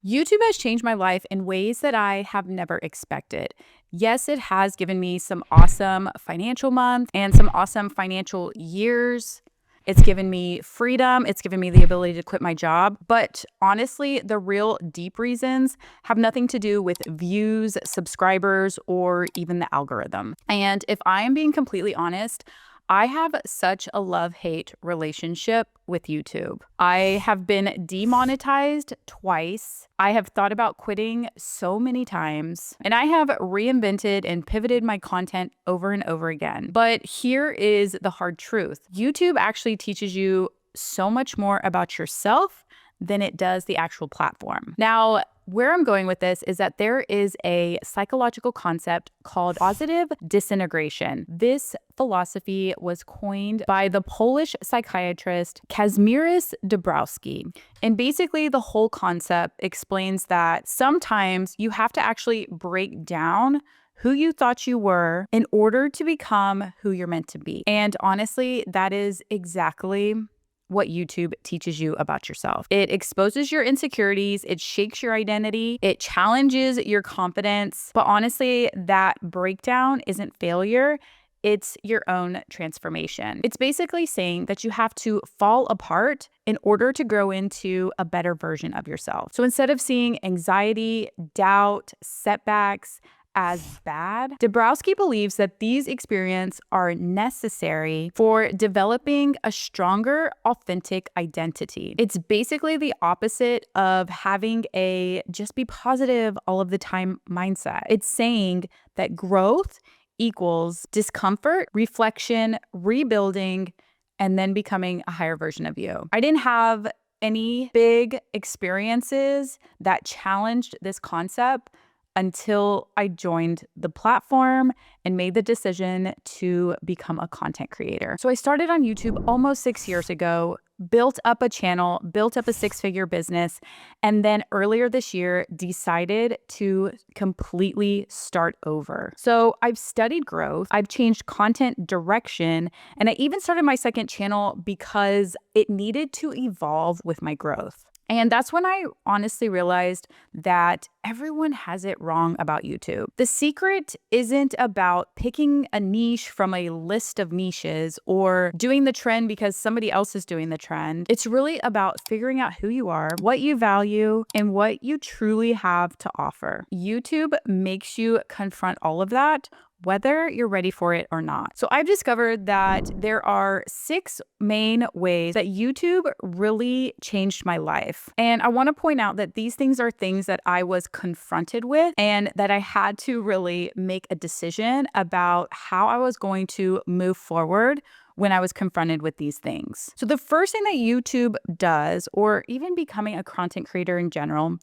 YouTube has changed my life in ways that I have never expected. Yes, it has given me some awesome financial months and some awesome financial years. It's given me freedom. It's given me the ability to quit my job. But honestly, the real deep reasons have nothing to do with views, subscribers, or even the algorithm. And if I am being completely honest, I have such a love-hate relationship with YouTube. I have been demonetized twice. I have thought about quitting so many times, and I have reinvented and pivoted my content over and over again. But here is the hard truth. YouTube actually teaches you so much more about yourself than it does the actual platform. Now, where I'm going with this is that there is a psychological concept called positive disintegration. This philosophy was coined by the Polish psychiatrist Kazimierz Dabrowski. And basically, the whole concept explains that sometimes you have to actually break down who you thought you were in order to become who you're meant to be. And honestly, that is exactly what YouTube teaches you about yourself. It exposes your insecurities, it shakes your identity, it challenges your confidence. But honestly, that breakdown isn't failure. It's your own transformation. It's basically saying that you have to fall apart in order to grow into a better version of yourself. So instead of seeing anxiety, doubt, setbacks as bad, Dabrowski believes that these experiences are necessary for developing a stronger, authentic identity. It's basically the opposite of having a just be positive all of the time mindset. It's saying that growth equals discomfort, reflection, rebuilding, and then becoming a higher version of you. I didn't have any big experiences that challenged this concept until I joined the platform and made the decision to become a content creator. So I started on YouTube almost 6 years ago, built up a channel, built up a six-figure business, and then earlier this year decided to completely start over. So I've studied growth, I've changed content direction, and I even started my second channel because it needed to evolve with my growth. And that's when I honestly realized that everyone has it wrong about YouTube. The secret isn't about picking a niche from a list of niches or doing the trend because somebody else is doing the trend. It's really about figuring out who you are, what you value, and what you truly have to offer. YouTube makes you confront all of that, whether you're ready for it or not. So I've discovered that there are 6 main ways that YouTube really changed my life. And I want to point out that these things are things that I was confronted with and that I had to really make a decision about how I was going to move forward when I was confronted with these things. So the first thing that YouTube does, or even becoming a content creator in general,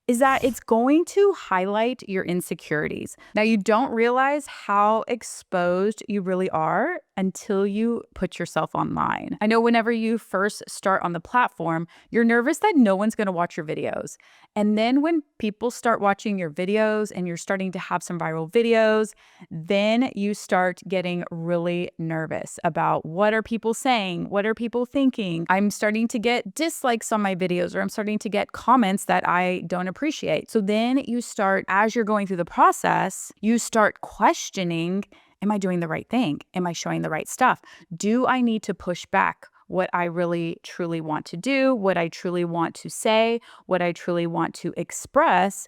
is that it's going to highlight your insecurities. Now, you don't realize how exposed you really are until you put yourself online. I know whenever you first start on the platform, you're nervous that no one's going to watch your videos. And then when people start watching your videos and you're starting to have some viral videos, then you start getting really nervous about what are people saying? What are people thinking? I'm starting to get dislikes on my videos, or I'm starting to get comments that I don't appreciate. So then you start, as you're going through the process, you start questioning, am I doing the right thing? Am I showing the right stuff? Do I need to push back what I really truly want to do, what I truly want to say, what I truly want to express?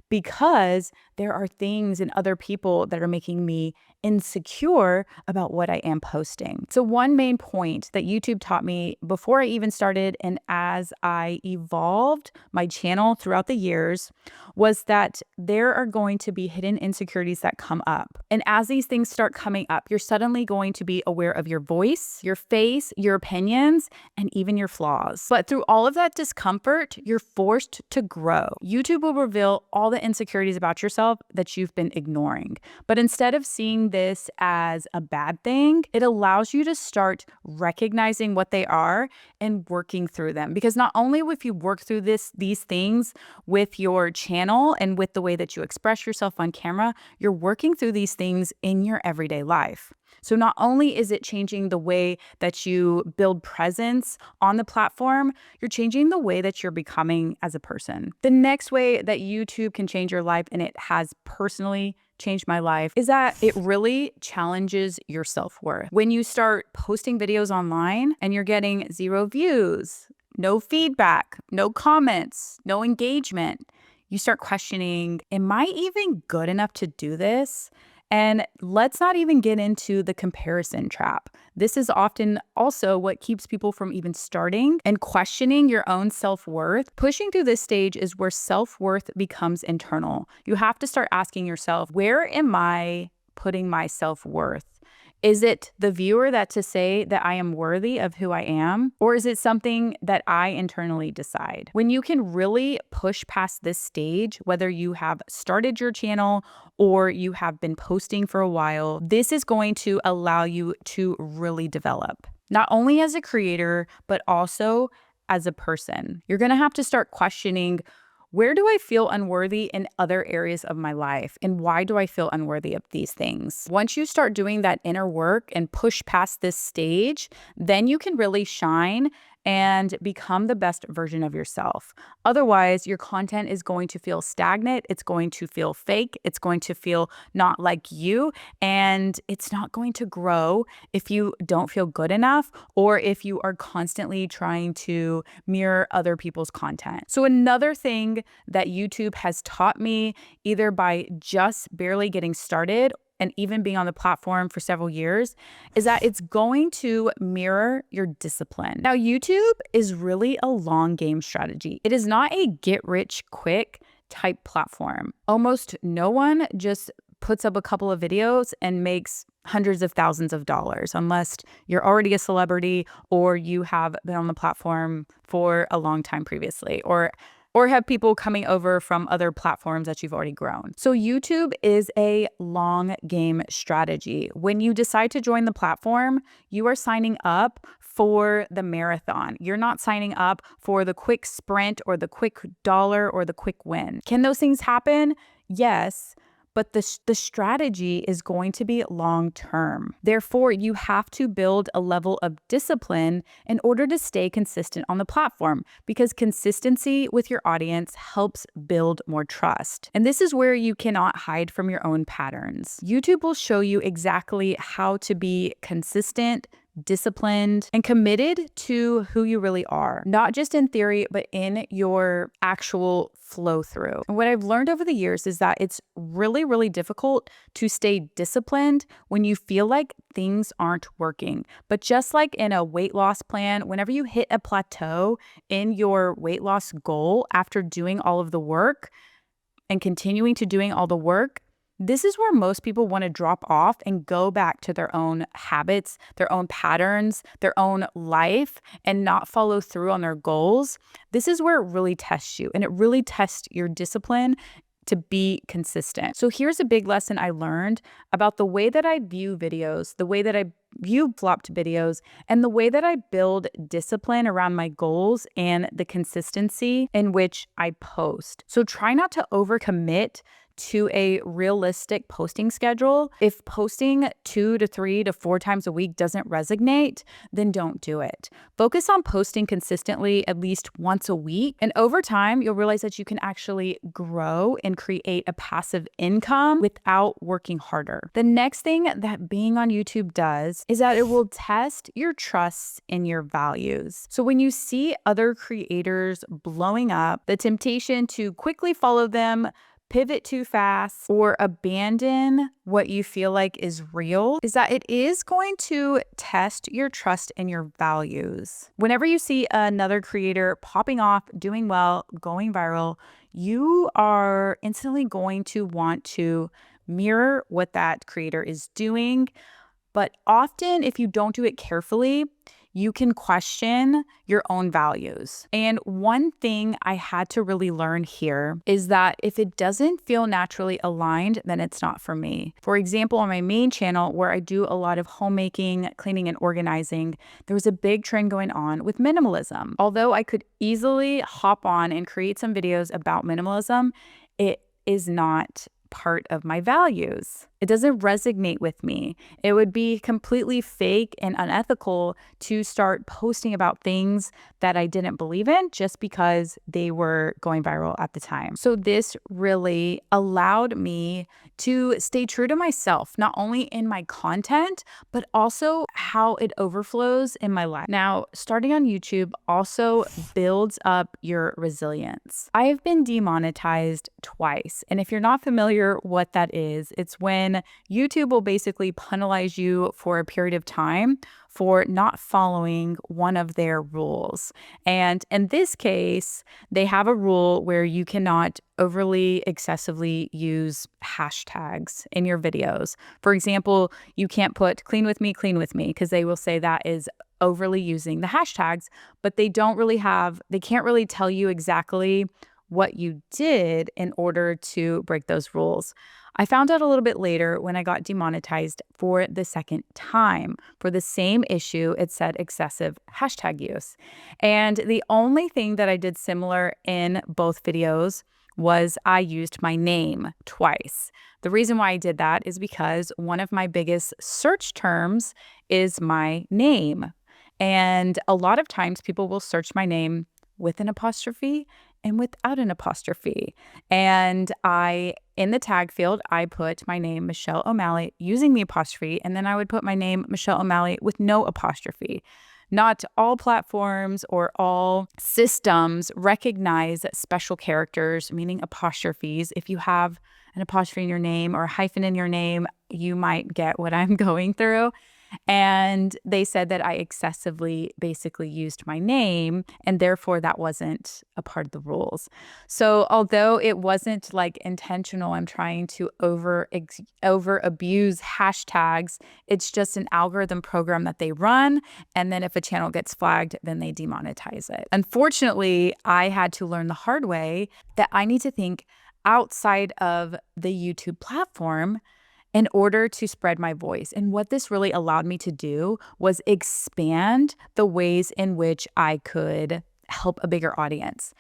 Because there are things and other people that are making me insecure about what I am posting. So one main point that YouTube taught me before I even started and as I evolved my channel throughout the years was that there are going to be hidden insecurities that come up. And as these things start coming up, you're suddenly going to be aware of your voice, your face, your opinions, and even your flaws. But through all of that discomfort, you're forced to grow. YouTube will reveal all the insecurities about yourself that you've been ignoring. But instead of seeing this as a bad thing, it allows you to start recognizing what they are and working through them. Because not only if you work through these things with your channel and with the way that you express yourself on camera, you're working through these things in your everyday life. So not only is it changing the way that you build presence on the platform, you're changing the way that you're becoming as a person. The next way that YouTube can change your life, and it has personally changed my life, is that it really challenges your self-worth. When you start posting videos online and you're getting 0 views, no feedback, no comments, no engagement, you start questioning, am I even good enough to do this? And let's not even get into the comparison trap. This is often also what keeps people from even starting and questioning your own self-worth. Pushing through this stage is where self-worth becomes internal. You have to start asking yourself, where am I putting my self-worth? Is it the viewer that to say that I am worthy of who I am? Or is it something that I internally decide? When you can really push past this stage, whether you have started your channel or you have been posting for a while, this is going to allow you to really develop, not only as a creator, but also as a person. You're going to have to start questioning, where do I feel unworthy in other areas of my life? And why do I feel unworthy of these things? Once you start doing that inner work and push past this stage, then you can really shine and become the best version of yourself. Otherwise, your content is going to feel stagnant. It's going to feel fake. It's going to feel not like you. And it's not going to grow if you don't feel good enough or if you are constantly trying to mirror other people's content. So another thing that YouTube has taught me, either by just barely getting started and even being on the platform for several years, is that it's going to mirror your discipline. Now, YouTube is really a long game strategy. It is not a get rich quick type platform. Almost no one just puts up a couple of videos and makes hundreds of thousands of dollars, unless you're already a celebrity or you have been on the platform for a long time previously, or have people coming over from other platforms that you've already grown. So YouTube is a long game strategy. When you decide to join the platform, you are signing up for the marathon. You're not signing up for the quick sprint or the quick dollar or the quick win. Can those things happen? Yes. But the strategy is going to be long term. Therefore, you have to build a level of discipline in order to stay consistent on the platform, because consistency with your audience helps build more trust. And this is where you cannot hide from your own patterns. YouTube will show you exactly how to be consistent, disciplined, and committed to who you really are, not just in theory, but in your actual flow through. And what I've learned over the years is that it's really, really difficult to stay disciplined when you feel like things aren't working. But just like in a weight loss plan, whenever you hit a plateau in your weight loss goal after doing all of the work and continuing to doing all the work, this is where most people want to drop off and go back to their own habits, their own patterns, their own life, and not follow through on their goals. This is where it really tests you, and it really tests your discipline to be consistent. So here's a big lesson I learned about the way that I view videos, the way that I view flopped videos, and the way that I build discipline around my goals and the consistency in which I post. So try not to overcommit to a realistic posting schedule. If posting 2 to 3 to 4 times a week doesn't resonate, then don't do it. Focus on posting consistently at least once a week. And over time, you'll realize that you can actually grow and create a passive income without working harder. The next thing that being on YouTube does is that it will test your trust in your values. So when you see other creators blowing up, the temptation to quickly follow them, pivot too fast, or abandon what you feel like is real, is that it is going to test your trust and your values. Whenever you see another creator popping off, doing well, going viral, you are instantly going to want to mirror what that creator is doing. But often, if you don't do it carefully, you can question your own values. And one thing I had to really learn here is that if it doesn't feel naturally aligned, then it's not for me. For example, on my main channel, where I do a lot of homemaking, cleaning, and organizing, there was a big trend going on with minimalism. Although I could easily hop on and create some videos about minimalism, it is not part of my values. It doesn't resonate with me. It would be completely fake and unethical to start posting about things that I didn't believe in just because they were going viral at the time. So this really allowed me to stay true to myself, not only in my content, but also how it overflows in my life. Now, starting on YouTube also builds up your resilience. I have been demonetized twice. And if you're not familiar what that is, it's when YouTube will basically penalize you for a period of time for not following one of their rules. And in this case, they have a rule where you cannot overly excessively use hashtags in your videos. For example, you can't put clean with me, because they will say that is overly using the hashtags, but they can't really tell you exactly what you did in order to break those rules. I found out a little bit later when I got demonetized for the second time for the same issue. It said excessive hashtag use. And the only thing that I did similar in both videos was I used my name twice. The reason why I did that is because one of my biggest search terms is my name. And a lot of times people will search my name with an apostrophe and without an apostrophe. And in the tag field, I put my name, Michelle O'Malley, using the apostrophe, and then I would put my name, Michelle O'Malley, with no apostrophe. Not all platforms or all systems recognize special characters, meaning apostrophes. If you have an apostrophe in your name or a hyphen in your name, you might get what I'm going through. And they said that I excessively basically used my name, and therefore that wasn't a part of the rules. So although it wasn't like intentional, I'm trying to over abuse hashtags. It's just an algorithm program that they run. And then if a channel gets flagged, then they demonetize it. Unfortunately, I had to learn the hard way that I need to think outside of the YouTube platform in order to spread my voice. And what this really allowed me to do was expand the ways in which I could help a bigger audience.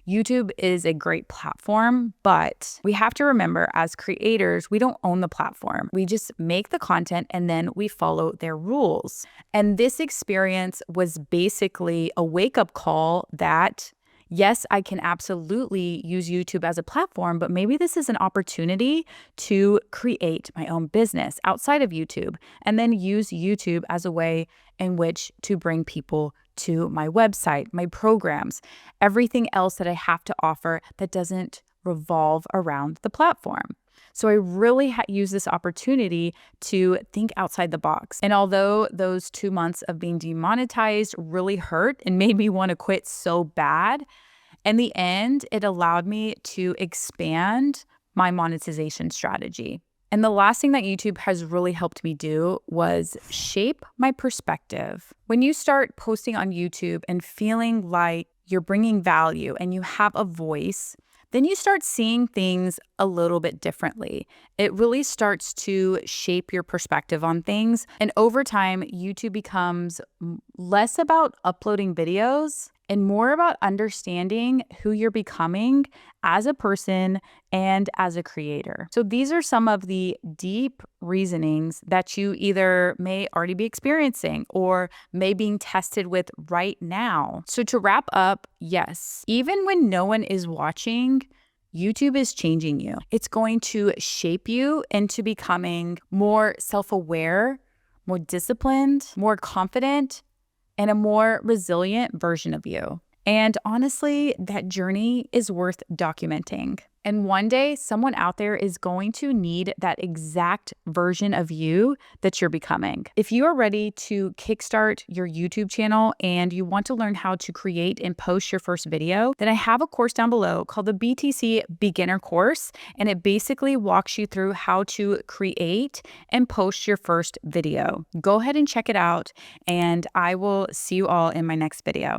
YouTube is a great platform, but we have to remember as creators, we don't own the platform. We just make the content and then we follow their rules. And this experience was basically a wake-up call that yes, I can absolutely use YouTube as a platform, but maybe this is an opportunity to create my own business outside of YouTube and then use YouTube as a way in which to bring people to my website, my programs, everything else that I have to offer that doesn't revolve around the platform. So I really use this opportunity to think outside the box. And although those 2 months of being demonetized really hurt and made me want to quit so bad, in the end, it allowed me to expand my monetization strategy. And the last thing that YouTube has really helped me do was shape my perspective. When you start posting on YouTube and feeling like you're bringing value and you have a voice, then you start seeing things a little bit differently. It really starts to shape your perspective on things. And over time, YouTube becomes less about uploading videos and more about understanding who you're becoming as a person and as a creator. So these are some of the deep reasonings that you either may already be experiencing or may being tested with right now. So to wrap up, yes, even when no one is watching, YouTube is changing you. It's going to shape you into becoming more self-aware, more disciplined, more confident, and a more resilient version of you. And honestly, that journey is worth documenting. And one day, someone out there is going to need that exact version of you that you're becoming. If you are ready to kickstart your YouTube channel and you want to learn how to create and post your first video, then I have a course down below called the BTC Beginner Course. And it basically walks you through how to create and post your first video. Go ahead and check it out, and I will see you all in my next video.